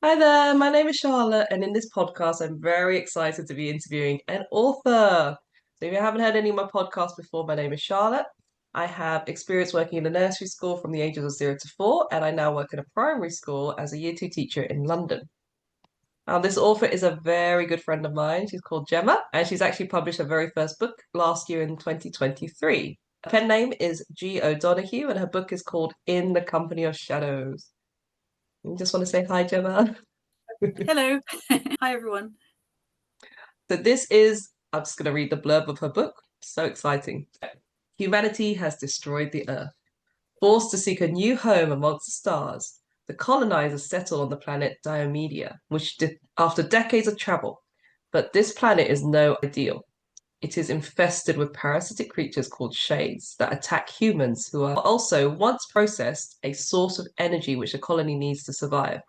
Hi there, my name is Charlotte, and in this podcast, I'm very excited to be interviewing an author. So, if you haven't heard any of my podcasts before, my name is Charlotte. I have experience working in a nursery school from the ages of 0 to 4, and I now work in a primary school as a year 2 teacher in London. This author is a very good friend of mine. She's called Gemma, and she's actually published her very first book last year in 2023. Her pen name is G. O'Donoghue, and her book is called In the Company of Shadows. I just want to say hi, Gemma. Hello. Hi, everyone. So this is, I'm just going to read the blurb of her book. So exciting. Humanity has destroyed the Earth. Forced to seek a new home amongst the stars, the colonizers settle on the planet Diomedia, after decades of travel. But this planet is no ideal. It is infested with parasitic creatures called shades that attack humans who are also, once processed, a source of energy which the colony needs to survive.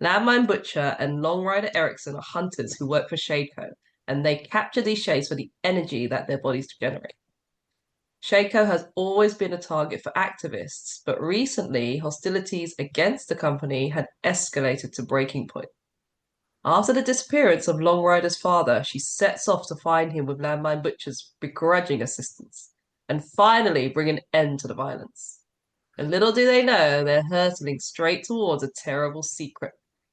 Landmine Butcher and Long Rider Erickson are hunters who work for Shadeco, and they capture these shades for the energy that their bodies generate. Shadeco has always been a target for activists, but recently hostilities against the company had escalated to breaking point. After the disappearance of Long Rider's father, she sets off to find him with Landmine Butcher's begrudging assistance and finally bring an end to the violence. And little do they know, they're hurtling straight towards a terrible secret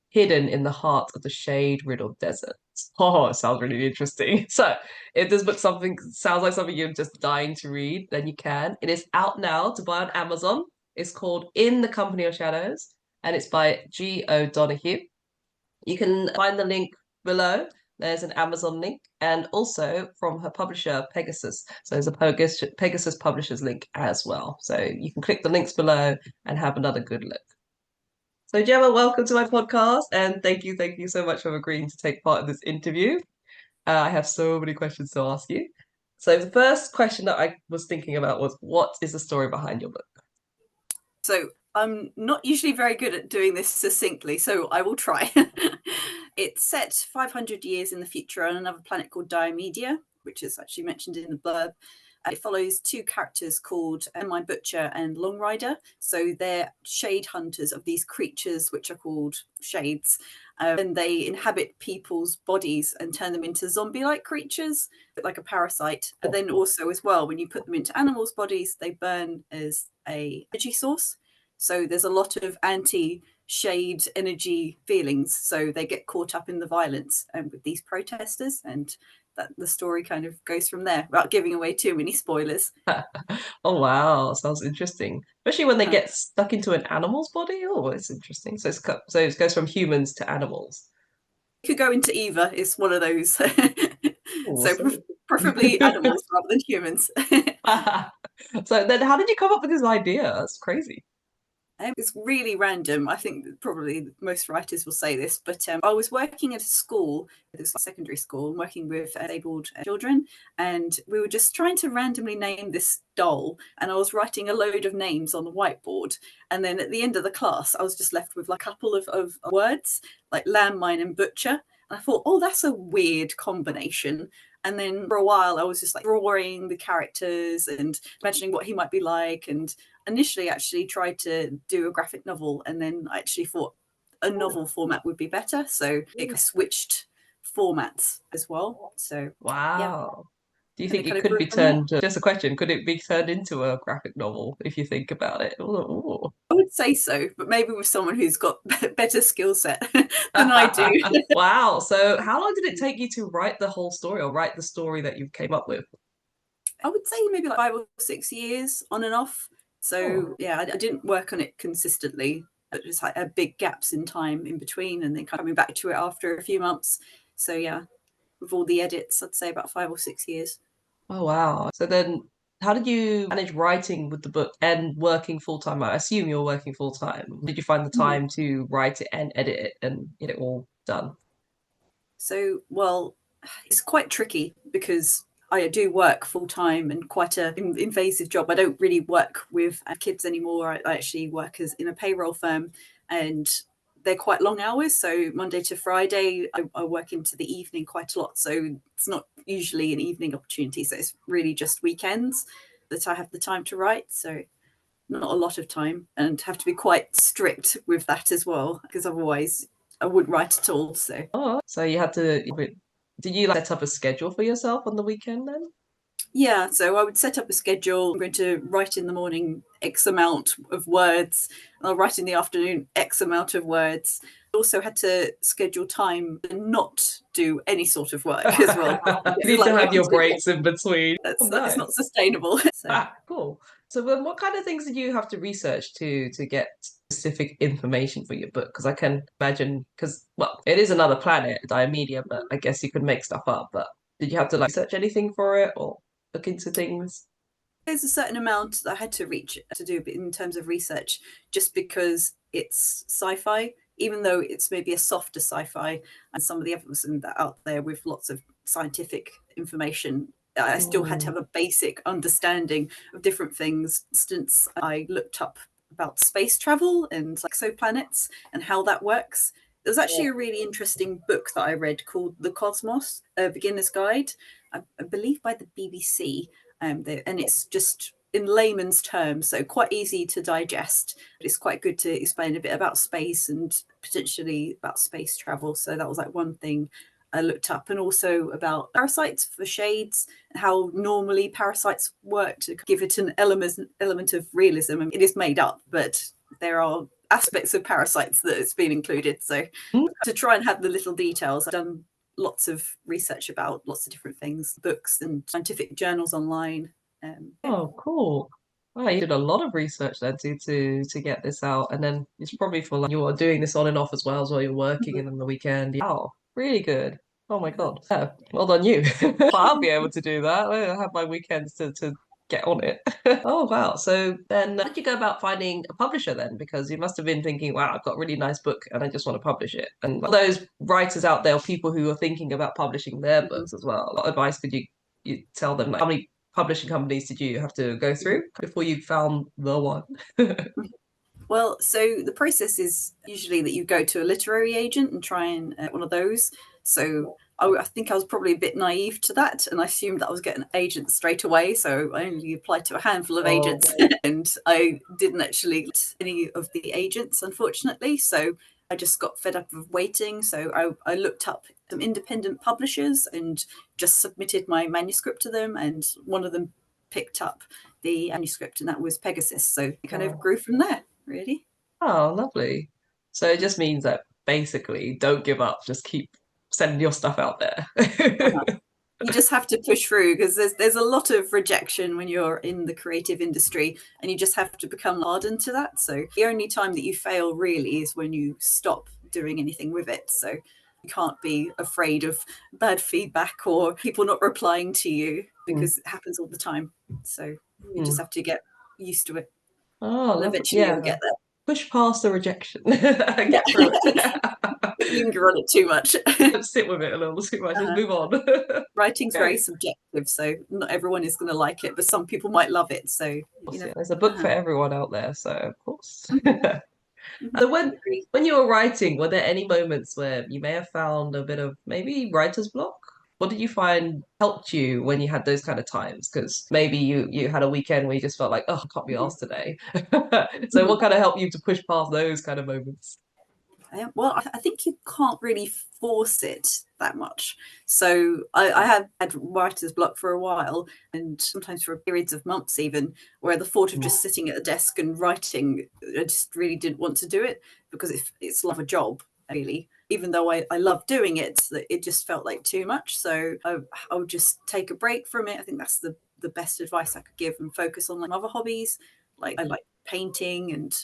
hidden in the heart of the shade-riddled desert. Oh, it sounds really interesting. So, if this book something sounds like something you're just dying to read, then you can. It is out now to buy on Amazon. It's called In the Company of Shadows, and it's by G. O'Donoghue. You can find the link below. There's an Amazon link and also from her publisher, Pegasus. So there's a Pegasus publishers link as well. So you can click the links below and have another good look. So Gemma, welcome to my podcast and thank you so much for agreeing to take part in this interview. I have so many questions to ask you. So the first question that I was thinking about was, what is the story behind your book? So I'm not usually very good at doing this succinctly, so I will try. It's set 500 years in the future on another planet called Diomedia, which is actually mentioned in the blurb. It follows two characters called My Butcher and Long Rider. So they're shade hunters of these creatures, which are called shades. And they inhabit people's bodies and turn them into zombie-like creatures, like a parasite. But then also as well, when you put them into animals' bodies, they burn as a energy source. So there's a lot of anti-shade energy feelings. So they get caught up in the violence with these protesters, and that the story kind of goes from there without giving away too many spoilers. Oh wow, sounds interesting. Especially when they get stuck into an animal's body. Oh, it's interesting. So it goes from humans to animals. Could go into either. It's one of those. So Awesome. preferably animals rather than humans. So then how did you come up with this idea? That's crazy. It's really random. I think probably most writers will say this, but I was working at a school, this secondary school, working with disabled children, and we were just trying to randomly name this doll. And I was writing a load of names on the whiteboard. And then at the end of the class, I was just left with like a couple of words, like landmine and butcher. And I thought, oh, that's a weird combination. And then for a while, I was just like drawing the characters and imagining what he might be like, and initially actually tried to do a graphic novel, and then I actually thought a novel format would be better. So it switched formats as well. So yeah. Wow. Do you And think it it kind of could grew be from there. just a question, could it be turned into a graphic novel if you think about it? Ooh. I would say so, but maybe with someone who's got better skill set than I do. Wow. So how long did it take you to write the whole story or write the story that you came up with? I would say maybe like 5 or 6 years on and off. Oh. So yeah, I didn't work on it consistently, but just like big gaps in time in between, and then coming back to it after a few months. So yeah, with all the edits, I'd say about 5 or 6 years. Oh wow. So then how did you manage writing with the book and working full time? I assume you're working full time. Did you find the Mhm. time to write it and edit it and get it all done? So, well, it's quite tricky because I do work full time and quite an invasive job. I don't really work with kids anymore. I actually work as in a payroll firm, and they're quite long hours. So Monday to Friday, I work into the evening quite a lot. So it's not usually an evening opportunity. So it's really just weekends that I have the time to write. So not a lot of time, and have to be quite strict with that as well, because otherwise I wouldn't write at all. So so you had to. Did you set up a schedule for yourself on the weekend then? yeah, so I would set up a schedule. I'm going to write in the morning X amount of words, and I'll write in the afternoon X amount of words. I also had to schedule time and not do any sort of work as well. You need to have your breaks in between. It's Nice. not sustainable. So. Cool. So then what kind of things did you have to research to get specific information for your book? Because I can imagine, well, it is another planet, Diomedia, but I guess you could make stuff up. But did you have to research anything for it or look into things? There's a certain amount that I had to reach to do in terms of research, just because it's sci-fi, even though it's maybe a softer sci-fi, and some of the others out there with lots of scientific information. I still had to have a basic understanding of different things. For instance, I looked up about space travel and exoplanets and how that works. There was actually a really interesting book that I read called The Cosmos, A Beginner's Guide, I believe by the BBC. And it's just in layman's terms, so quite easy to digest. But it's quite good to explain a bit about space and potentially about space travel. So that was like one thing I looked up, and also about parasites for shades, how normally parasites work to give it an element of realism. I mean, it is made up, but there are aspects of parasites that it's been included. So to try and have the little details, I've done lots of research about lots of different things, books and scientific journals online. Oh, cool. Oh, you did a lot of research then to get this out, and then it's probably for like you're doing this on and off as while you're working and on the weekend. Wow, really good. Oh my God. Yeah, well done you. I'll be able to do that. I have my weekends to get on it. Oh wow. So then how did you go about finding a publisher then? Because you must have been thinking, wow, I've got a really nice book and I just want to publish it. And all those writers out there, people who are thinking about publishing their books as well, what advice could you tell them? Like, how many publishing companies did you have to go through before you found the one? Well, so the process is usually that you go to a literary agent and try and one of those. So I think I was probably a bit naive to that, and I assumed that I was getting an agent straight away. So I only applied to a handful of agents, and I didn't actually get any of the agents, unfortunately. So I just got fed up of waiting. So I looked up some independent publishers and just submitted my manuscript to them, and one of them picked up the manuscript, and that was Pegasus. So it kind of grew from there, really. Oh, lovely. So it just means that basically don't give up, just keep sending your stuff out there. You just have to push through, because there's a lot of rejection when you're in the creative industry, and you just have to become hardened to that. So the only time that you fail really is when you stop doing anything with it. So you can't be afraid of bad feedback or people not replying to you, because it happens all the time. So you just have to get used to it. Oh, And eventually you'll get there. Push past the rejection. Get through it. Linger on it too much. Sit with it a little too much. Just move on. Writing's very subjective, so not everyone is going to like it, but some people might love it. So there's a book for everyone out there. So of course. So when you were writing, were there any moments where you may have found a bit of maybe writer's block? What did you find helped you when you had those kind of times? Because maybe you had a weekend where you just felt like, oh, I can't be asked today. So what kind of helped you to push past those kind of moments? Well, I think you can't really force it that much. So I have had writer's block for a while, and sometimes for periods of months even, where the thought of just sitting at a desk and writing, I just really didn't want to do it, because it's like a job, really. Even though I love doing it, it just felt like too much. So I would just take a break from it. I think that's the best advice I could give, and focus on other hobbies. Like I like painting, and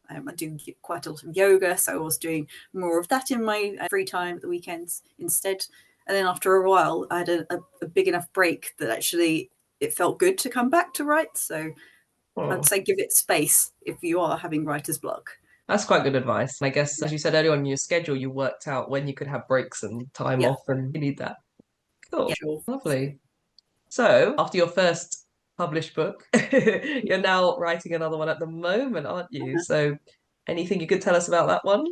I do quite a lot of yoga, so I was doing more of that in my free time at the weekends instead. And then after a while, I had a big enough break that actually it felt good to come back to write. So I'd say give it space if you are having writer's block. That's quite good advice. I guess, as you said earlier on your schedule, you worked out when you could have breaks and time off, and you need that. Cool. Yeah, sure. Lovely. So, after your first published book, you're now writing another one at the moment, aren't you? So, anything you could tell us about that one?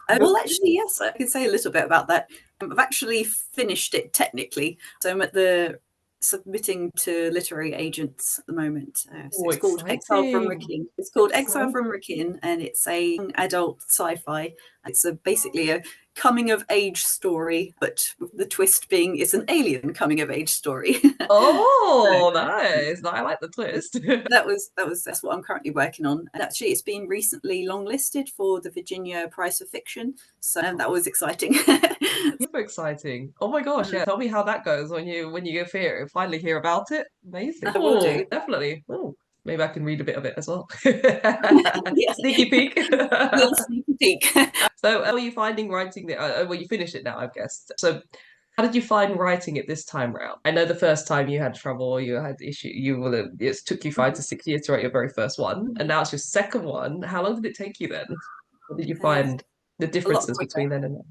Well, actually, yes, I can say a little bit about that. I've actually finished it technically. So I'm at the submitting to literary agents at the moment. So it's called Exile from Rikin. It's called Exile from Rikin, and it's a adult sci-fi. It's basically a coming of age story, but the twist being it's an alien coming of age story. Oh, nice. I like the twist. That's what I'm currently working on. And actually, it's been recently longlisted for the Virginia Prize for Fiction, so that was exciting. Super exciting. Oh my gosh, yeah. Tell me how that goes when you finally hear about it. Amazing. I will do. Definitely. Oh, maybe I can read a bit of it as well. Yeah. Sneaky peek. Little sneaky peek. So, how are you finding writing it? Well, you finished it now, I guess. So, how did you find writing it this time round? I know the first time you had trouble, you had issue. It took you 5 to 6 years to write your very first one, and now it's your second one. How long did it take you then? What did you find the differences between then and now?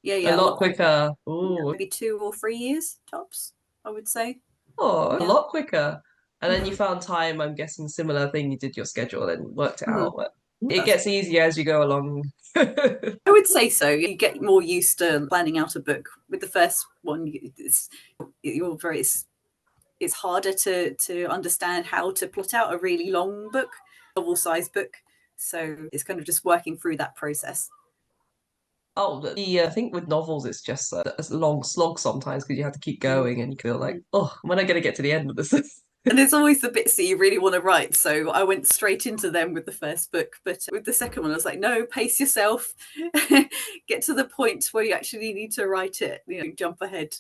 Yeah, A lot quicker. Ooh. Maybe 2 or 3 years tops, I would say. Oh, a lot quicker. And then you found time, I'm guessing, similar thing, you did your schedule and worked it out. But it gets easier as you go along. I would say so. You get more used to planning out a book. With the first one, it's harder to understand how to plot out a really long book, novel-sized book. So it's kind of just working through that process. Oh, I think with novels, it's just a long slog sometimes because you have to keep going and you feel like, oh, when am I going to get to the end of this? And there's always the bits that you really want to write. So I went straight into them with the first book. But with the second one, I was like, no, pace yourself. Get to the point where you actually need to write it. Jump ahead.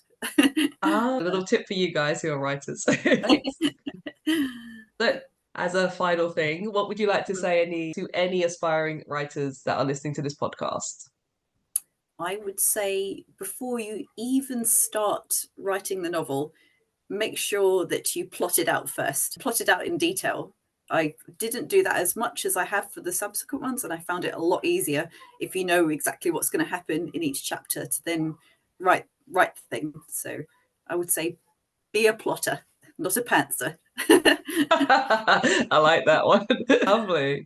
A little tip for you guys who are writers. So, as a final thing, what would you like to say to any aspiring writers that are listening to this podcast? I would say before you even start writing the novel, make sure that you plot it out first. Plot it out in detail. I didn't do that as much as I have for the subsequent ones, and I found it a lot easier if you know exactly what's going to happen in each chapter to then write the thing. So I would say be a plotter, not a pantser. I like that one. Lovely.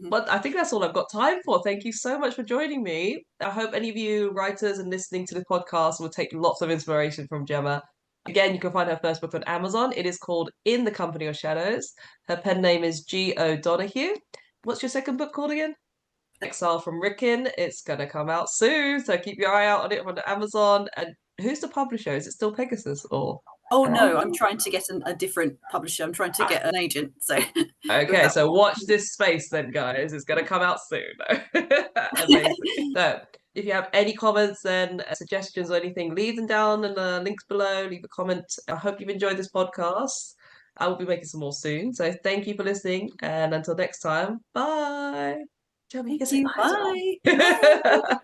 But I think that's all I've got time for. Thank you so much for joining me. I hope any of you writers and listening to the podcast will take lots of inspiration from Gemma. Again, you can find her first book on Amazon. It is called In the Company of Shadows. Her pen name is G.O. Donahue. What's your second book called again? Exile from Rickon. It's going to come out soon, so keep your eye out on it on Amazon. And who's the publisher? Is it still Pegasus or? Oh no, I'm trying to get a different publisher. I'm trying to get an agent. So okay, so watch this space then, guys. It's going to come out soon. Amazing. So if you have any comments then suggestions or anything, leave them down in the links below. Leave a comment. I hope you've enjoyed this podcast. I will be making some more soon. So thank you for listening, and until next time, bye. Thank you. Bye. Bye.